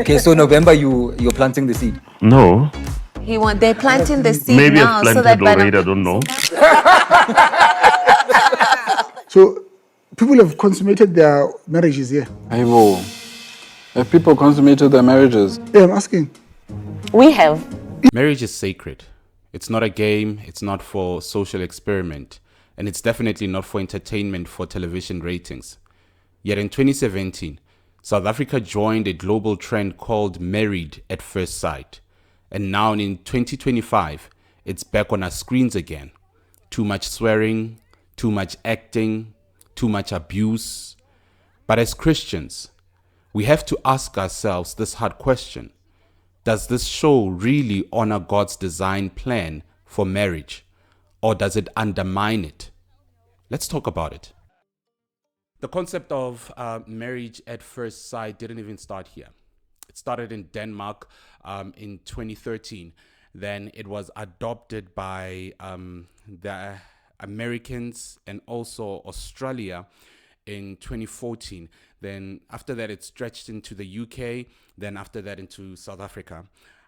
Okay, so November you're planting the seed. No. They're planting the seed Maybe now, I've planted so that by already, I don't know. So people have consummated their marriages here. Aibo, have people consummated their marriages? Yeah, I'm asking. we have. Marriage is sacred. It's not a game. It's not for social experiment. And it's definitely not for entertainment for television ratings. Yet in 2017, South Africa joined a global trend called Married at First Sight. And now in 2025, it's back on our screens again. Too much swearing, too much acting, too much abuse. But as Christians, we have to ask ourselves this hard question. Does this show really honor God's design plan for marriage, or does it undermine it? Let's talk about it. The concept of marriage at first sight didn't even start here. It started in Denmark in 2013. Then it was adopted by the Americans and also Australia in 2014. Then after that, it stretched into the UK. Then after that, into South Africa.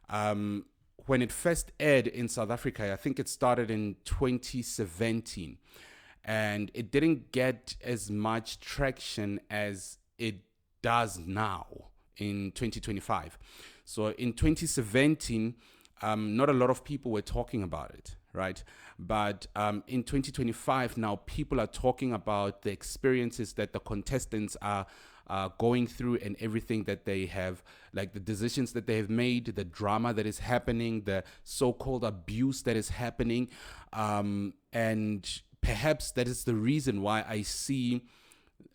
When it first aired in South Africa, I think it started in 2017. And it didn't get as much traction as it does now in 2025. So in 2017, not a lot of people were talking about it, right? But in 2025 now, people are talking about the experiences that the contestants are going through and everything that they have, like the decisions that they have made, the drama that is happening, the so-called abuse that is happening. And perhaps that is the reason why I see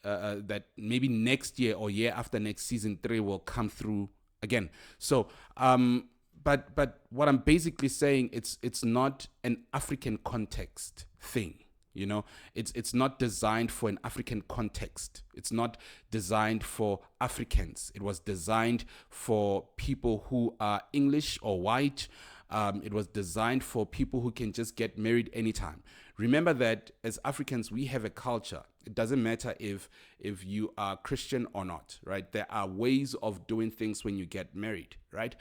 that maybe next year or year after next, season 3 will come through again. So, but what I'm basically saying, it's not an African context thing. You know, it's not designed for an African context. It's not designed for Africans. It was designed for people who are English or white. It was designed for people who can just get married anytime. Remember that as Africans, we have a culture. It doesn't matter if you are Christian or not, right? There are ways of doing things when you get married, right?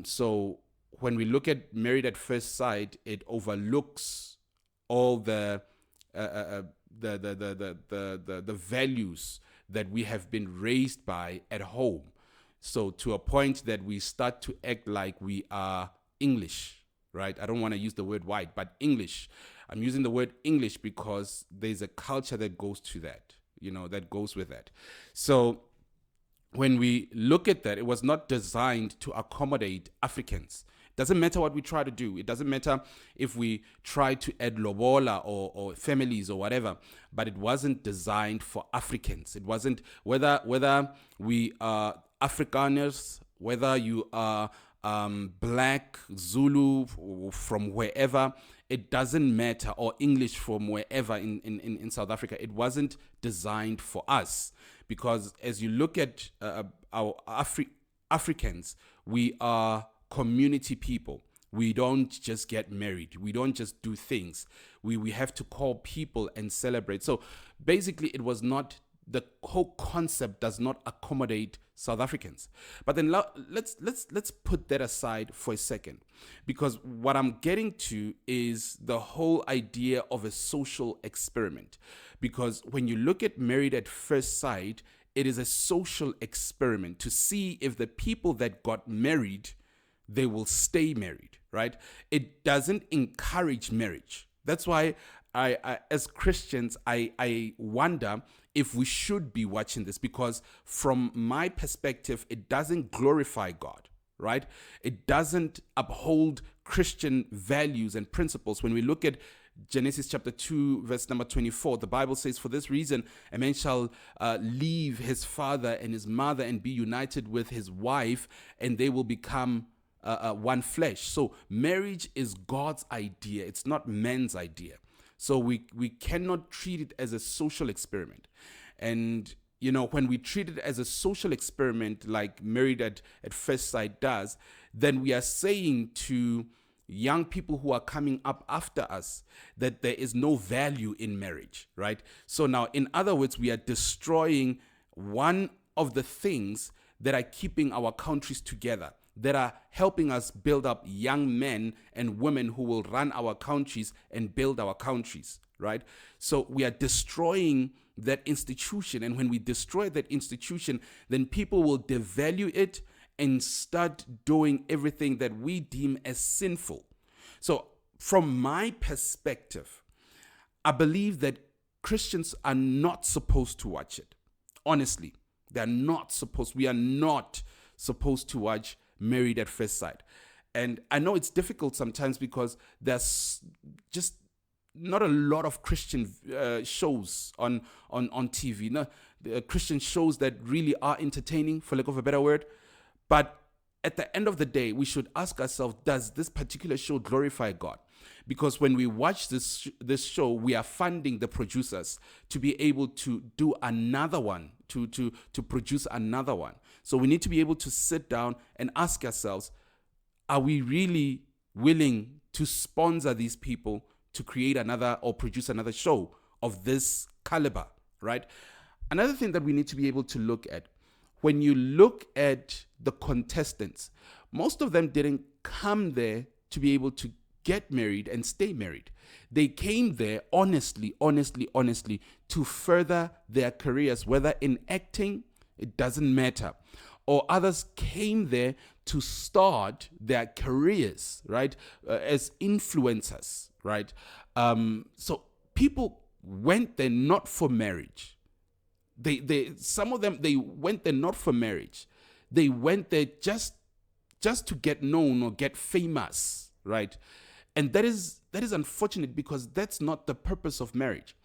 So when we look at Married at First Sight, it overlooks all the values that we have been raised by at home. So to a point that we start to act like we are English, right? I don't want to use the word white, but English. I'm using the word English because there's a culture that goes to that, you know, that goes with that. So when we look at that, it was not designed to accommodate Africans. It doesn't matter what we try to do. It doesn't matter if we try to add lobola or families or whatever, but it wasn't designed for Africans. It wasn't, whether we are Afrikaners, whether you are Black, Zulu, from wherever, it doesn't matter, or English from wherever in South Africa. It wasn't designed for us, because as you look at our Africans, we are community people. We don't just get married. We don't just do things. We have to call people and celebrate. So basically, it was not, the whole concept does not accommodate South Africans. But then let's put that aside for a second, because what I'm getting to is the whole idea of a social experiment. Because when you look at Married at First Sight, it is a social experiment to see if the people that got married, they will stay married, right? It doesn't encourage marriage. That's why I as Christians, I wonder if we should be watching this, because from my perspective, it doesn't glorify God, right? It doesn't uphold Christian values and principles. When we look at Genesis chapter 2, verse number 24, the Bible says, "For this reason, a man shall leave his father and his mother and be united with his wife, and they will become one flesh." So marriage is God's idea. It's not man's idea. So we cannot treat it as a social experiment. And, you know, when we treat it as a social experiment, like Married at First Sight does, then we are saying to young people who are coming up after us that there is no value in marriage, right? So now, in other words, we are destroying one of the things that are keeping our countries together, that are helping us build up young men and women who will run our countries and build our countries, right? So we are destroying that institution. And when we destroy that institution, then people will devalue it and start doing everything that we deem as sinful. So from my perspective, I believe that Christians are not supposed to watch it. Honestly, we are not supposed to watch Married at First Sight. And I know it's difficult sometimes because there's just not a lot of Christian shows on TV. No, Christian shows that really are entertaining, for lack of a better word. But at the end of the day, we should ask ourselves, does this particular show glorify God? Because when we watch this show, we are funding the producers to be able to do another one, to produce another one. So we need to be able to sit down and ask ourselves, are we really willing to sponsor these people to create another or produce another show of this caliber, right? Another thing that we need to be able to look at, when you look at the contestants, most of them didn't come there to be able to get married and stay married. They came there honestly to further their careers, whether in acting, it doesn't matter, or others came there to start their careers, right, as influencers, right? So people went there not for marriage. Some of them, they went there not for marriage. They went there just to get known or get famous, right? And that is unfortunate, because that's not the purpose of marriage.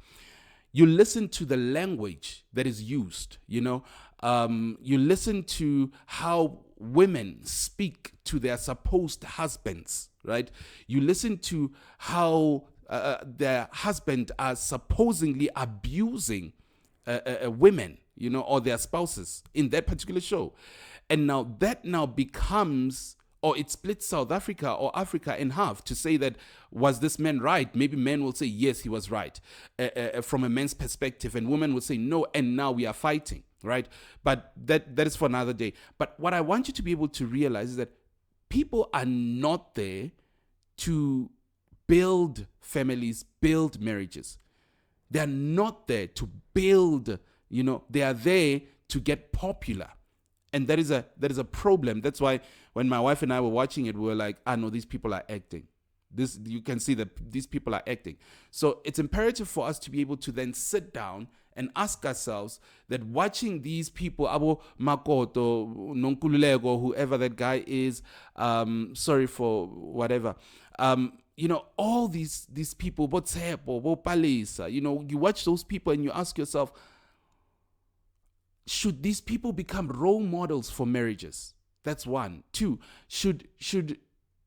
You listen to the language that is used, you listen to how women speak to their supposed husbands, right? You listen to how their husband are supposedly abusing women, or their spouses in that particular show. And now that becomes, or it splits South Africa or Africa in half to say that, was this man right? Maybe men will say, yes, he was right from a man's perspective, and women will say no, and now we are fighting, right? But that is for another day. But what I want you to be able to realize is that people are not there to build families, build marriages. They are not there to build, they are there to get popular. And that is a problem. That's why when my wife and I were watching it, we were like, no, these people are acting. You can see that these people are acting. So it's imperative for us to be able to then sit down and ask ourselves that watching these people, Abo Makoto, Nonkululego, whoever that guy is, sorry for whatever, all these people, Botsepo, Bopalisa, you watch those people and you ask yourself, should these people become role models for marriages? That's one. Two, should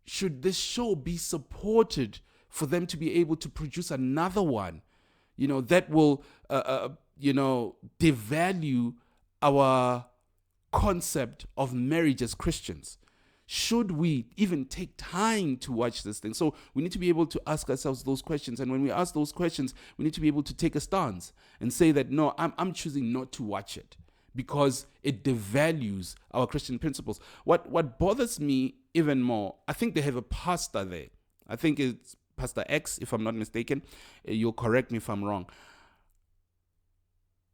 this show be supported for them to be able to produce another one, that will, devalue our concept of marriage as Christians? Should we even take time to watch this thing? So we need to be able to ask ourselves those questions. And when we ask those questions, we need to be able to take a stance and say that, no, I'm choosing not to watch it, because it devalues our Christian principles. What bothers me even more, I think they have a pastor there. I think it's Pastor X, if I'm not mistaken. You'll correct me if I'm wrong.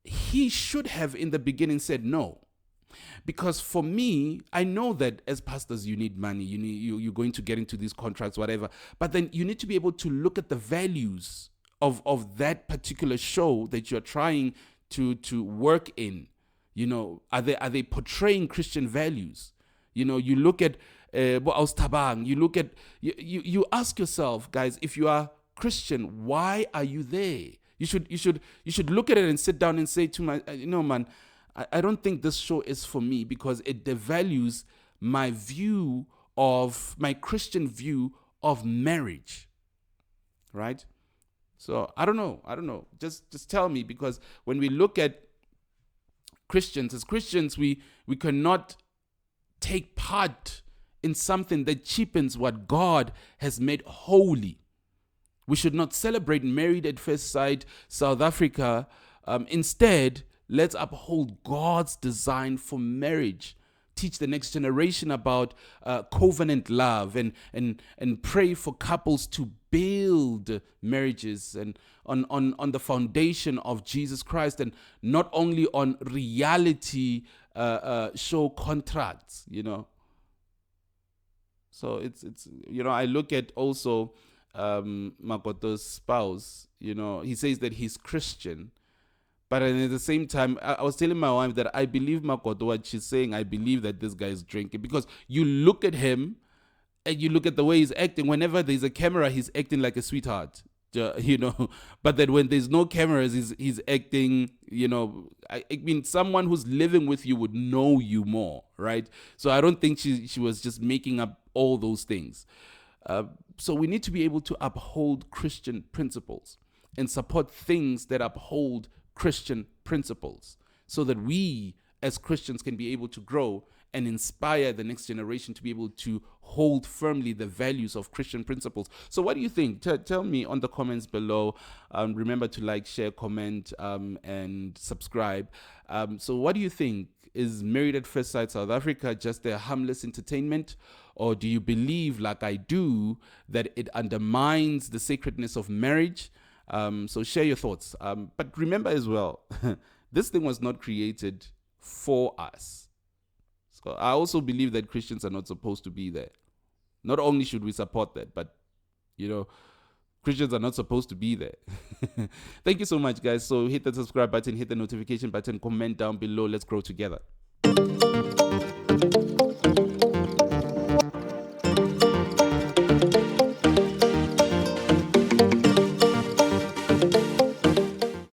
He should have in the beginning said no. Because for me, I know that as pastors, you need money. You're going to get into these contracts, whatever. But then you need to be able to look at the values of that particular show that you're trying to work in. Are they portraying Christian values? You look at you ask yourself, guys, if you are Christian, why are you there? You should look at it and sit down and say to man, I don't think this show is for me, because it devalues my Christian view of marriage, right? So I don't know. Just tell me, because when we look at Christians, as Christians, we cannot take part in something that cheapens what God has made holy. We should not celebrate Married at First Sight, South Africa. Instead, let's uphold God's design for marriage, teach the next generation about covenant love and pray for couples to build marriages and on the foundation of Jesus Christ, and not only on reality show contracts, So it's I look at also Makoto's spouse, he says that he's Christian, but at the same time, I was telling my wife that I believe Makoto what she's saying. I believe that this guy is drinking, because you look at him and you look at the way he's acting. Whenever there's a camera, he's acting like a sweetheart, but then when there's no cameras, he's acting, I mean, someone who's living with you would know you more, right? So I don't think she was just making up all those things. So we need to be able to uphold Christian principles and support things that uphold Christian principles, so that we as Christians can be able to grow and inspire the next generation to be able to hold firmly the values of Christian principles. So what do you think? Tell me on the comments below. Remember to like, share, comment, and subscribe. So what do you think? Is Married at First Sight South Africa just a harmless entertainment? Or do you believe, like I do, that it undermines the sacredness of marriage? So share your thoughts. But remember as well, this thing was not created for us. So I also believe that Christians are not supposed to be there. Not only should we support that, but Christians are not supposed to be there. Thank you so much, guys. So hit the subscribe button, hit the notification button, comment down below. Let's grow together.